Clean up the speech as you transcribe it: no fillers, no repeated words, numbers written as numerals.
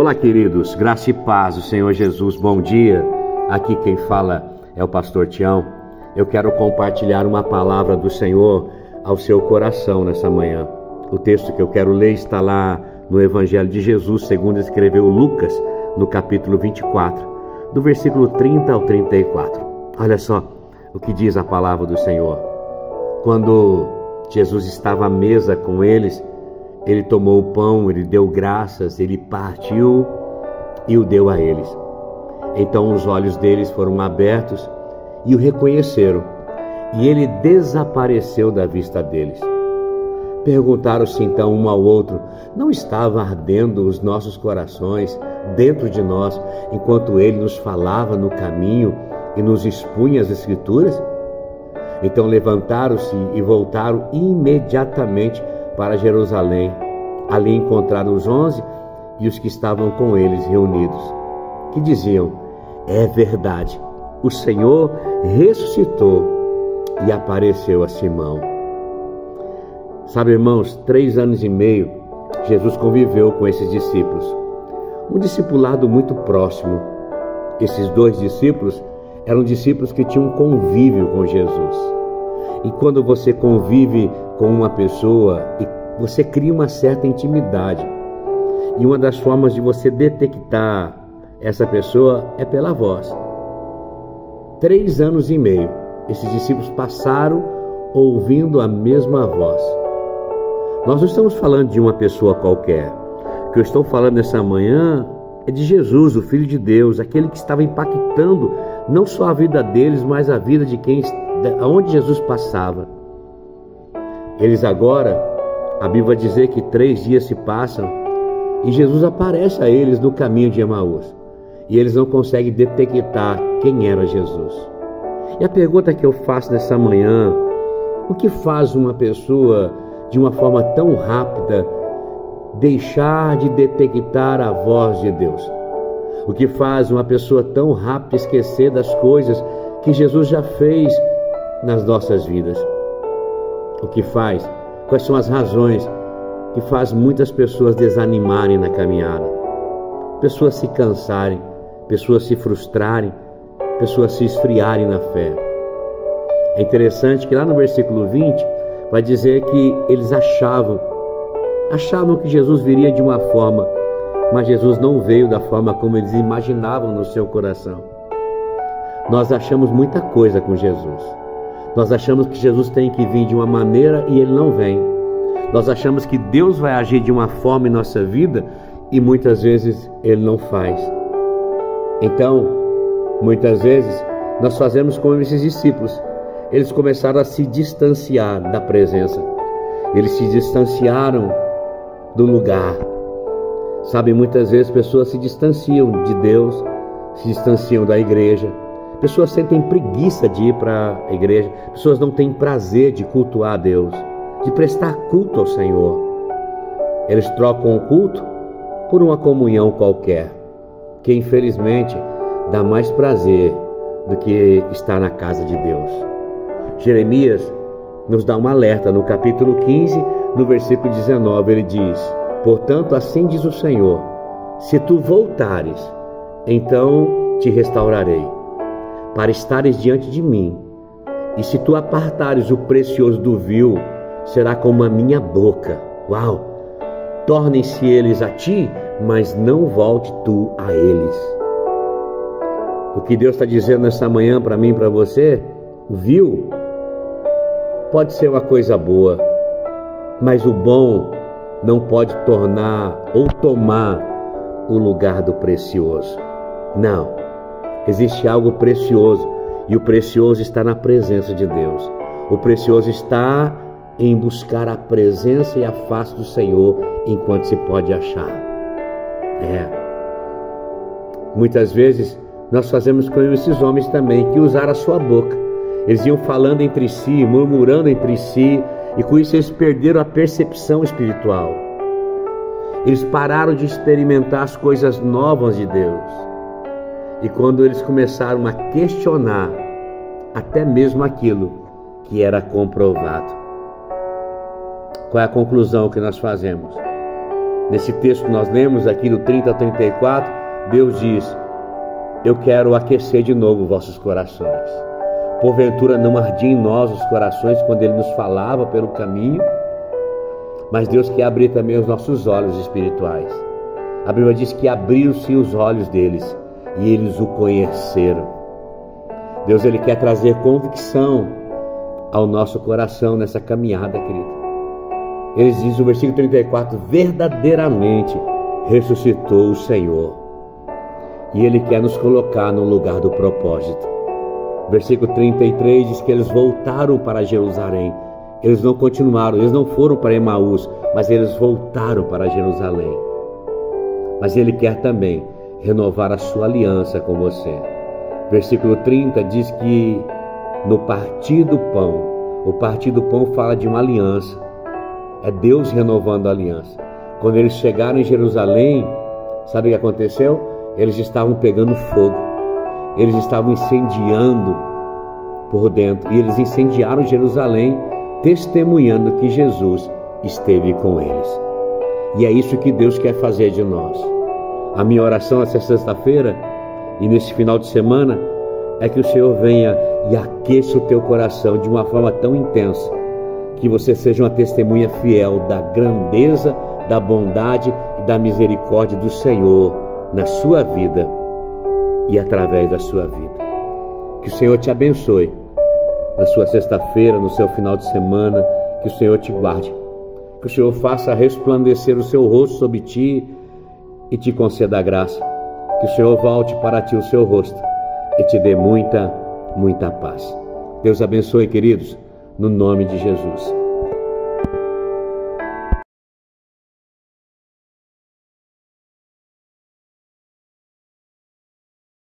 Olá, queridos, graça e paz do Senhor Jesus, bom dia. Aqui quem fala é o pastor Tião. Eu quero compartilhar uma palavra do Senhor ao seu coração nessa manhã. O texto que eu quero ler está lá no Evangelho de Jesus, segundo escreveu Lucas, no capítulo 24, do versículo 30 ao 34. Olha só o que diz a palavra do Senhor. Quando Jesus estava à mesa com eles, ele tomou o pão, ele deu graças, ele partiu e o deu a eles. Então os olhos deles foram abertos e o reconheceram, e ele desapareceu da vista deles. Perguntaram-se então um ao outro: não estavam ardendo os nossos corações dentro de nós, enquanto ele nos falava no caminho e nos expunha as Escrituras? Então levantaram-se e voltaram imediatamente para Jerusalém. Ali encontraram os 11 e os que estavam com eles reunidos, que diziam: é verdade, o Senhor ressuscitou e apareceu a Simão. Sabe, irmãos, 3 anos e meio Jesus conviveu com esses discípulos, um discipulado muito próximo. Esses 2 discípulos eram discípulos que tinham um convívio com Jesus. E quando você convive com uma pessoa, você cria uma certa intimidade. E uma das formas de você detectar essa pessoa é pela voz. 3 anos e meio, esses discípulos passaram ouvindo a mesma voz. Nós não estamos falando de uma pessoa qualquer. O que eu estou falando nessa manhã é de Jesus, o Filho de Deus, aquele que estava impactando não só a vida deles, mas a vida de onde Jesus passava. Eles agora, a Bíblia vai dizer que 3 dias se passam e Jesus aparece a eles no caminho de Emaús. E eles não conseguem detectar quem era Jesus. E a pergunta que eu faço nessa manhã: o que faz uma pessoa, de uma forma tão rápida, deixar de detectar a voz de Deus? O que faz uma pessoa tão rápida esquecer das coisas que Jesus já fez nas nossas vidas? O que faz? Quais são as razões que faz muitas pessoas desanimarem na caminhada? Pessoas se cansarem, pessoas se frustrarem, pessoas se esfriarem na fé. É interessante que lá no versículo 20 vai dizer que eles achavam que Jesus viria de uma forma, mas Jesus não veio da forma como eles imaginavam no seu coração. Nós achamos muita coisa com Jesus. Nós achamos que Jesus tem que vir de uma maneira e ele não vem. Nós achamos que Deus vai agir de uma forma em nossa vida e muitas vezes ele não faz. Então, muitas vezes nós fazemos como esses discípulos. Eles começaram a se distanciar da presença. Eles se distanciaram do lugar. Sabe, muitas vezes pessoas se distanciam de Deus, se distanciam da igreja. Pessoas sentem preguiça de ir para a igreja. Pessoas não têm prazer de cultuar a Deus, de prestar culto ao Senhor. Eles trocam o culto por uma comunhão qualquer, que infelizmente dá mais prazer do que estar na casa de Deus. Jeremias nos dá um alerta no capítulo 15, no versículo 19, ele diz: portanto, assim diz o Senhor, se tu voltares, então te restaurarei, para estares diante de mim, e se tu apartares o precioso do vil, será como a minha boca. Uau! Tornem-se eles a ti, mas não volte tu a eles. O que Deus está dizendo nessa manhã para mim e para você: o vil pode ser uma coisa boa, mas o bom não pode tornar ou tomar o lugar do precioso. Não. Existe algo precioso, e o precioso está na presença de Deus. O precioso está em buscar a presença e a face do Senhor enquanto se pode achar. Muitas vezes nós fazemos com esses homens também, que usaram a sua boca. Eles iam falando entre si, murmurando entre si, e com isso eles perderam a percepção espiritual. Eles pararam de experimentar as coisas novas de Deus. E quando eles começaram a questionar até mesmo aquilo que era comprovado, qual é a conclusão que nós fazemos? Nesse texto que nós lemos aqui do 30 a 34, Deus diz: eu quero aquecer de novo vossos corações. Porventura não ardia em nós os corações quando Ele nos falava pelo caminho? Mas Deus quer abrir também os nossos olhos espirituais. A Bíblia diz que abriram-se os olhos deles e eles o conheceram. Deus, Ele quer trazer convicção ao nosso coração nessa caminhada, querido. Ele diz no versículo 34, verdadeiramente ressuscitou o Senhor. E Ele quer nos colocar no lugar do propósito. Versículo 33 diz que eles voltaram para Jerusalém. Eles não continuaram, eles não foram para Emaús, mas eles voltaram para Jerusalém. Mas Ele quer também renovar a sua aliança com você. Versículo 30 diz que no partir do pão, o partir do pão fala de uma aliança. É Deus renovando a aliança. Quando eles chegaram em Jerusalém, sabe o que aconteceu? Eles estavam pegando fogo. Eles estavam incendiando por dentro. E eles incendiaram Jerusalém, testemunhando que Jesus esteve com eles. E é isso que Deus quer fazer de nós. A minha oração essa sexta-feira e nesse final de semana é que o Senhor venha e aqueça o teu coração de uma forma tão intensa que você seja uma testemunha fiel da grandeza, da bondade e da misericórdia do Senhor na sua vida e através da sua vida. Que o Senhor te abençoe na sua sexta-feira, no seu final de semana, que o Senhor te guarde, que o Senhor faça resplandecer o seu rosto sobre ti e te conceda a graça, que o Senhor volte para ti o seu rosto e te dê muita, muita paz. Deus abençoe, queridos, no nome de Jesus.